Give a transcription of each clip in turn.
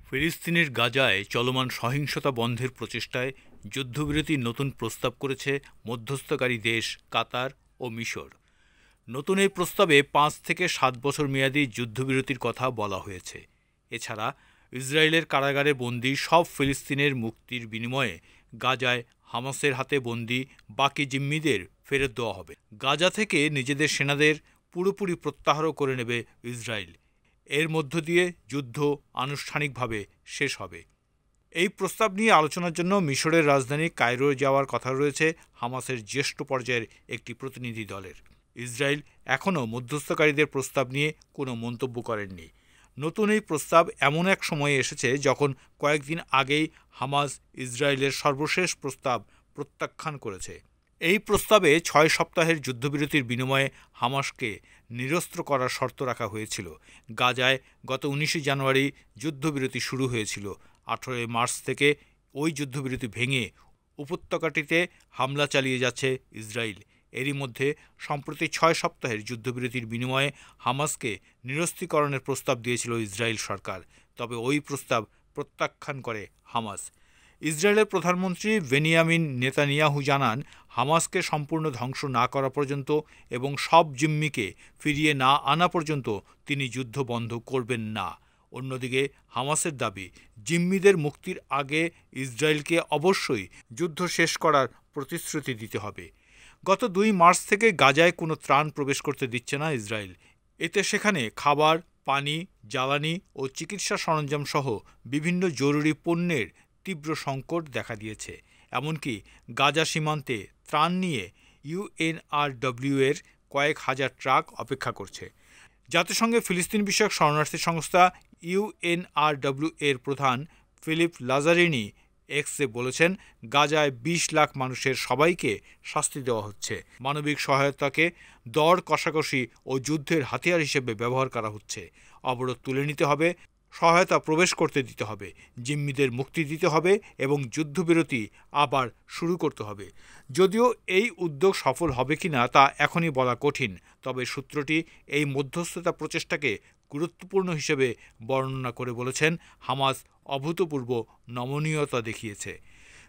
ফিলিস্তিনের গাজায় চলমান সহিংসতা বন্ধের প্রচেষ্টায় যুদ্ধবিরতির নতুন প্রস্তাব করেছে মধ্যস্থতাকারী দেশ কাতার ও মিশর। নতুন এই প্রস্তাবে ৫ থেকে ৭ বছর মেয়াদী যুদ্ধবিরতির কথা বলা হয়েছে। এছাড়া ইসরায়েলের কারাগারে বন্দী সব ফিলিস্তিনের মুক্তির বিনিময়ে গাজায় হামাসের হাতে বন্দী বাকি জিম্মিদের ফেরত দেওয়া হবে। গাজা থেকে নিজেদের সেনাদের পুরোপুরি প্রত্যাহারও করে নেবে ইসরায়েল। এর মধ্য দিয়ে যুদ্ধ আনুষ্ঠানিকভাবে শেষ হবে। এই প্রস্তাব নিয়ে আলোচনার জন্য মিশরের রাজধানী কায়রোয় যাওয়ার কথা রয়েছে হামাসের জ্যেষ্ঠ পর্যায়ের একটি প্রতিনিধি দলের। ইসরায়েল এখনও মধ্যস্থকারীদের প্রস্তাব নিয়ে কোনো মন্তব্য করেননি। নতুন এই প্রস্তাব এমন এক সময়ে এসেছে যখন কয়েকদিন আগেই হামাস ইসরায়েলের সর্বশেষ প্রস্তাব প্রত্যাখ্যান করেছে। এই প্রস্তাবে ৬ সপ্তাহের যুদ্ধবিরতির বিনিময়ে হামাসকে নিরস্ত্র করার শর্ত রাখা হয়েছিল। গাজায় গত ১৯ জানুয়ারি যুদ্ধবিরতি শুরু হয়েছিল। ১৮ মার্চ থেকে ওই যুদ্ধবিরতি ভেঙে উপত্যকাটিতে হামলা চালিয়ে যাচ্ছে ইসরায়েল। এরই মধ্যে সম্প্রতি ৬ সপ্তাহের যুদ্ধবিরতির বিনিময়ে হামাসকে নিরস্ত্রীকরণের প্রস্তাব দিয়েছিল ইসরায়েল সরকার। তবে ওই প্রস্তাব প্রত্যাখ্যান করে হামাস। ইসরায়েলের প্রধানমন্ত্রী বেনিয়ামিন নেতানিয়াহু জানান, হামাসকে সম্পূর্ণ ধ্বংস না করা পর্যন্ত এবং সব জিম্মিকে ফিরিয়ে না আনা পর্যন্ত তিনি যুদ্ধ বন্ধ করবেন না। অন্যদিকে হামাসের দাবি, জিম্মিদের মুক্তির আগে ইসরায়েলকে অবশ্যই যুদ্ধ শেষ করার প্রতিশ্রুতি দিতে হবে। গত ২ মার্চ থেকে গাজায় কোনো ত্রাণ প্রবেশ করতে দিচ্ছে না ইসরায়েল। এতে সেখানে খাবার, পানি, জ্বালানি ও চিকিৎসা সরঞ্জাম সহ বিভিন্ন জরুরি পণ্যের তীব্র সংকট দেখা দিয়েছে। এমনকি গাজা সীমান্তে ত্রাণ নিয়ে ইউএনআরডব্লিউ এর কয়েক হাজার ট্রাক অপেক্ষা করছে। জাতিসংঘে ফিলিস্তিন বিষয়ক শরণার্থী সংস্থা ইউএনআরডব্লিউ এর প্রধান ফিলিপ লাজারিনি এক্সে বলেছেন, গাজায় ২০ লাখ মানুষের সবাইকে শাস্তি দেওয়া হচ্ছে। মানবিক সহায়তাকে দর কষাকষি ও যুদ্ধের হাতিয়ার হিসেবে ব্যবহার করা হচ্ছে। অবরোধ তুলে নিতে হবে, সহায়তা প্রবেশ করতে দিতে হবে, জিম্মিদের মুক্তি দিতে হবে এবং যুদ্ধবিরতি আবার শুরু করতে হবে। যদিও এই উদ্যোগ সফল হবে কিনা তা এখনই বলা কঠিন, তবে সূত্রটি এই মধ্যস্থতা প্রচেষ্টাকে গুরুত্বপূর্ণ হিসেবে বর্ণনা করে বলেছেন, হামাস অভূতপূর্ব নমনীয়তা দেখিয়েছে।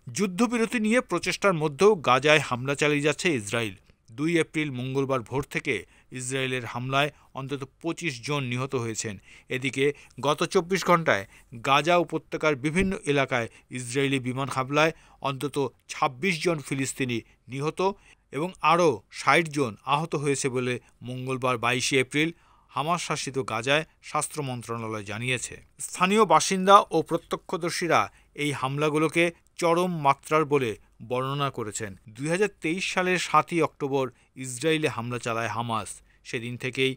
যুদ্ধবিরতি নিয়ে প্রচেষ্টার মধ্যেও গাজায় হামলা চালিয়ে যাচ্ছে ইসরায়েল। ২ এপ্রিল মঙ্গলবার ভোর থেকে ইসরায়েলের হামলায় অন্তত ২৫ জন নিহত হয়েছেন। এদিকে গত ২৪ ঘণ্টায় গাজা উপত্যকার বিভিন্ন এলাকায় ইসরায়েলি বিমান হামলায় অন্তত ২৬ জন ফিলিস্তিনি নিহত এবং আরও ৬০ জন আহত হয়েছে বলে মঙ্গলবার ২২ এপ্রিল হামাস শাসিত গাজায় স্বাস্থ্য মন্ত্রণালয় জানিয়েছে। স্থানীয় বাসিন্দা ও প্রত্যক্ষদর্শীরা এই হামলাগুলোকে চরম মাত্রার বলে বর্ণনা করেছেন। ২০২৩ সালের ৭ই অক্টোবর ইসরায়েলে হামলা চালায় হামাস। সেদিন থেকেই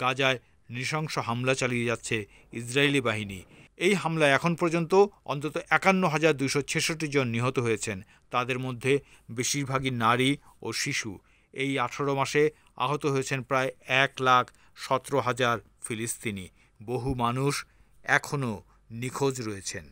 গাজায় নৃশংস হামলা চালিয়ে যাচ্ছে ইসরায়েলি বাহিনী। এই হামলায় এখন পর্যন্ত অন্তত ৫১,২৬৬ জন নিহত হয়েছেন। তাদের মধ্যে বেশিরভাগই নারী ও শিশু। এই ১৮ মাসে আহত হয়েছেন প্রায় ১,১৭,০০০ ফিলিস্তিনি। বহু মানুষ এখনও নিখোঁজ রয়েছেন।